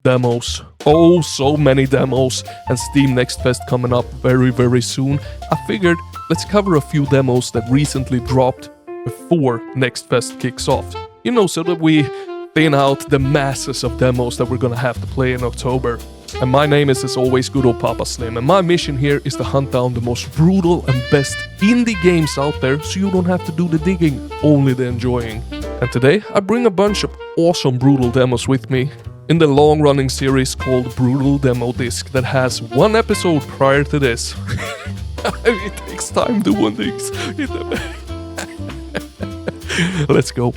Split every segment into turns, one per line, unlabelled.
Demos. Oh, so many demos, and Steam Next Fest coming up very soon. I figured let's cover a few demos that recently dropped before Next Fest kicks off. You know, so that we thin out the masses of demos that we're gonna have to play in October. And my name is, as always, good old Papa Slim, and my mission here is to hunt down the most brutal and best indie games out there so you don't have to do the digging, only the enjoying. And today I bring a bunch of awesome brutal demos with me in the long-running series called Brutal Demo Disc that has one episode prior to this. It takes time doing these. Let's go.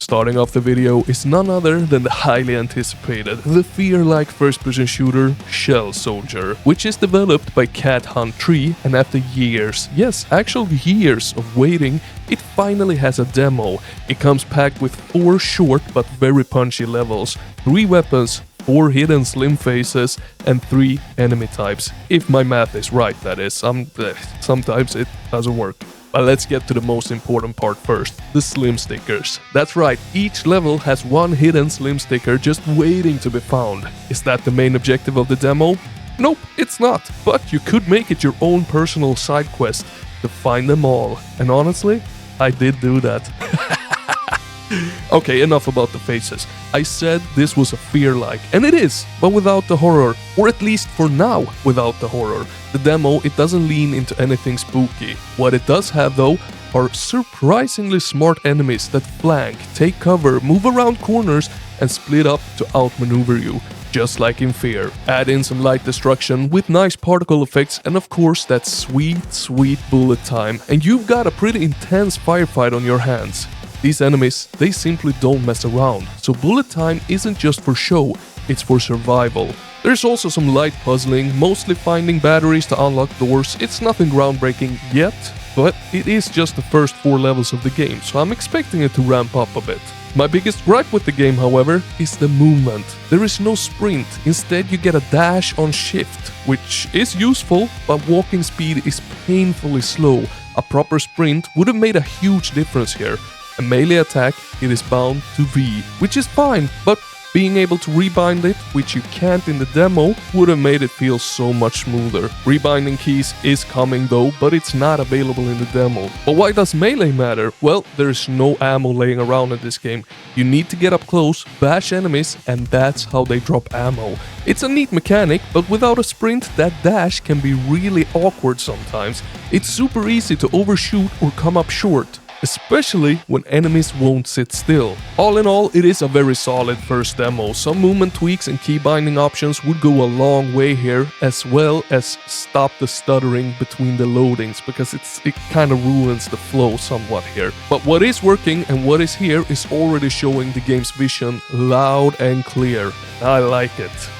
Starting off the video is none other than the highly anticipated, the fear-like first-person shooter Shell Soldier, which is developed by Cat Hunt 3, and after years, yes, actually years of waiting, it finally has a demo. It comes packed with 4 short but very punchy levels, 3 weapons, 4 hidden slim faces, and 3 enemy types. If my math is right, that is. Sometimes it doesn't work. But let's get to the most important part first, the slim stickers. That's right, each level has one hidden slim sticker just waiting to be found. Is that the main objective of the demo? Nope, it's not, but you could make it your own personal side quest to find them all. And honestly, I did do that. Okay, enough about the faces. I said this was a fear-like, and it is, but without the horror, or at least for now, without the horror. The demo, it doesn't lean into anything spooky. What it does have though are surprisingly smart enemies that flank, take cover, move around corners, and split up to outmaneuver you, just like in Fear. Add in some light destruction with nice particle effects, and of course that sweet bullet time, and you've got a pretty intense firefight on your hands. These enemies, they simply don't mess around, so bullet time isn't just for show, it's for survival. There's also some light puzzling, mostly finding batteries to unlock doors. It's nothing groundbreaking yet, but it is just the first 4 levels of the game, so I'm expecting it to ramp up a bit. My biggest gripe with the game, however, is the movement. There is no sprint, instead you get a dash on shift, which is useful, but walking speed is painfully slow. A proper sprint would have made a huge difference here. A melee attack, it is bound to V, which is fine, but being able to rebind it, which you can't in the demo, would have made it feel so much smoother. Rebinding keys is coming though, but it's not available in the demo. But why does melee matter? Well, there's no ammo laying around in this game. You need to get up close, bash enemies, and that's how they drop ammo. It's a neat mechanic, but without a sprint, that dash can be really awkward sometimes. It's super easy to overshoot or come up short, especially when enemies won't sit still. All in all, it is a very solid first demo. Some movement tweaks and key binding options would go a long way here, as well as stop the stuttering between the loadings, because it kind of ruins the flow somewhat here. But what is working and what is here is already showing the game's vision loud and clear. I like it.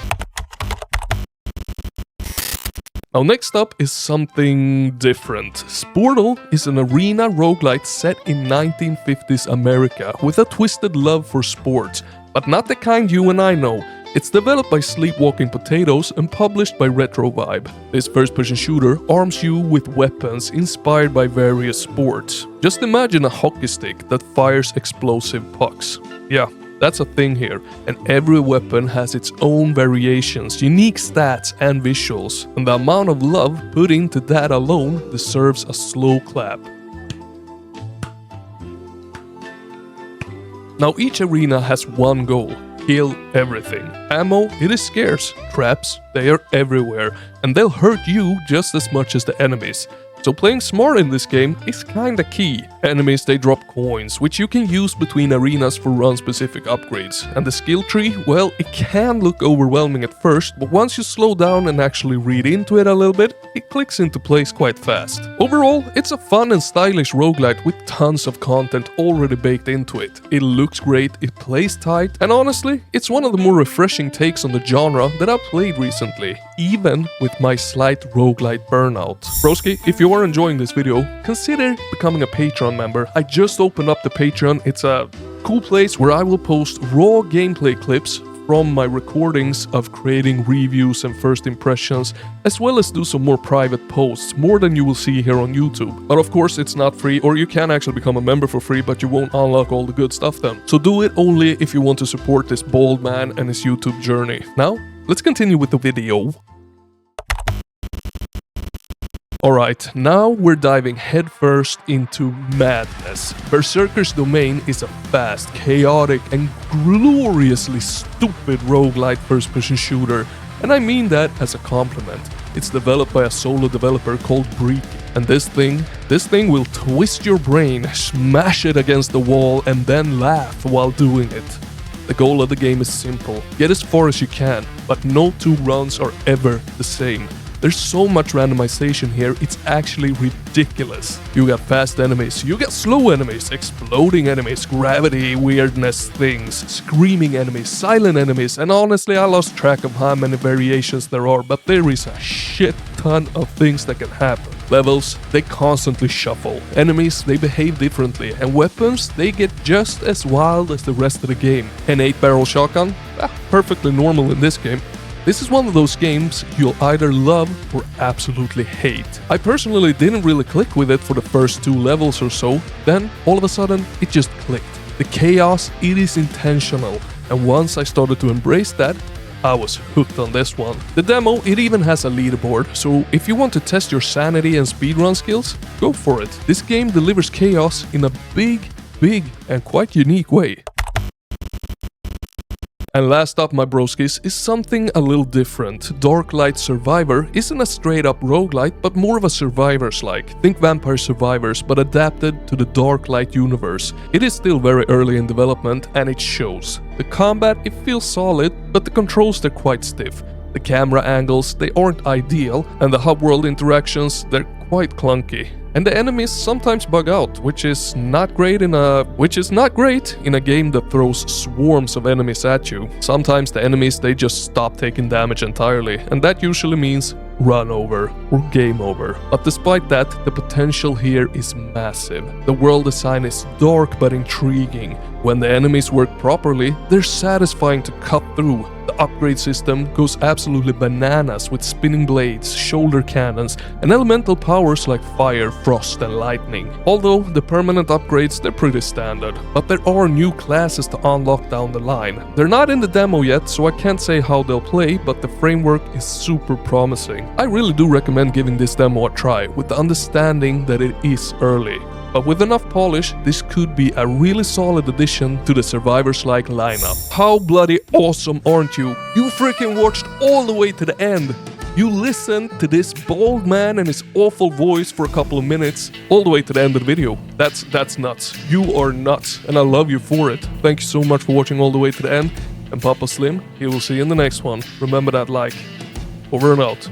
Now next up is something different. Sportal is an arena roguelite set in 1950s America with a twisted love for sports, but not the kind you and I know. It's developed by Sleepwalking Potatoes and published by Retro Vibe. This first-person shooter arms you with weapons inspired by various sports. Just imagine a hockey stick that fires explosive pucks. Yeah, that's a thing here, and every weapon has its own variations, unique stats and visuals, and the amount of love put into that alone deserves a slow clap. Now each arena has one goal: kill everything. Ammo, it is scarce. Traps, they are everywhere, and they'll hurt you just as much as the enemies. So playing smart in this game is kinda key. Enemies, they drop coins, which you can use between arenas for run-specific upgrades. And the skill tree, well, it can look overwhelming at first, but once you slow down and actually read into it a little bit, it clicks into place quite fast. Overall, it's a fun and stylish roguelite with tons of content already baked into it. It looks great, it plays tight, and honestly, it's one of the more refreshing takes on the genre that I've played recently, even with my slight roguelite burnout. Broski, if you are enjoying this video, consider becoming a Patreon member. I just opened up the Patreon. It's a cool place where I will post raw gameplay clips from my recordings of creating reviews and first impressions, as well as do some more private posts, more than you will see here on YouTube. But of course it's not free, or you can actually become a member for free, but you won't unlock all the good stuff then. So do it only if you want to support this bald man and his YouTube journey. Now, let's continue with the video. Alright, now we're diving headfirst into madness. Berserker's Domain is a fast, chaotic, and gloriously stupid roguelite first-person shooter, and I mean that as a compliment. It's developed by a solo developer called Break, and this thing will twist your brain, smash it against the wall, and then laugh while doing it. The goal of the game is simple: get as far as you can, but no two runs are ever the same. There's so much randomization here, it's actually ridiculous. You got fast enemies, you got slow enemies, exploding enemies, gravity, weirdness things, screaming enemies, silent enemies, and honestly I lost track of how many variations there are, but there is a shit ton of things that can happen. Levels, they constantly shuffle. Enemies, they behave differently, and weapons, they get just as wild as the rest of the game. An 8-barrel shotgun? Perfectly normal in this game. This is one of those games you'll either love or absolutely hate. I personally didn't really click with it for the first 2 levels or so, then all of a sudden it just clicked. The chaos, it is intentional, and once I started to embrace that, I was hooked on this one. The demo, it even has a leaderboard, so if you want to test your sanity and speedrun skills, go for it. This game delivers chaos in a big, and quite unique way. And last up, my broskis, is something a little different. Darklight Survivor isn't a straight up roguelite, but more of a Survivors-like. Think Vampire Survivors, but adapted to the Darklight universe. It is still very early in development, and it shows. The combat, it feels solid, but the controls, they're quite stiff. The camera angles, they aren't ideal, and the hub world interactions, they're quite clunky. And the enemies sometimes bug out, which is not great in a game that throws swarms of enemies at you. Sometimes the enemies, they just stop taking damage entirely, and that usually means run over or game over. But despite that, the potential here is massive. The world design is dark but intriguing. When the enemies work properly, they're satisfying to cut through. The upgrade system goes absolutely bananas with spinning blades, shoulder cannons, and elemental powers like fire, frost, and lightning. Although the permanent upgrades, they're pretty standard. But there are new classes to unlock down the line. They're not in the demo yet, so I can't say how they'll play, but the framework is super promising. I really do recommend giving this demo a try, with the understanding that it is early. But with enough polish, this could be a really solid addition to the Survivors-like lineup. How bloody awesome aren't you? You freaking watched all the way to the end. You listened to this bald man and his awful voice for a couple of minutes, all the way to the end of the video. That's nuts. You are nuts, and I love you for it. Thank you so much for watching all the way to the end. And Papa Slim, he will see you in the next one. Remember that like. Over and out.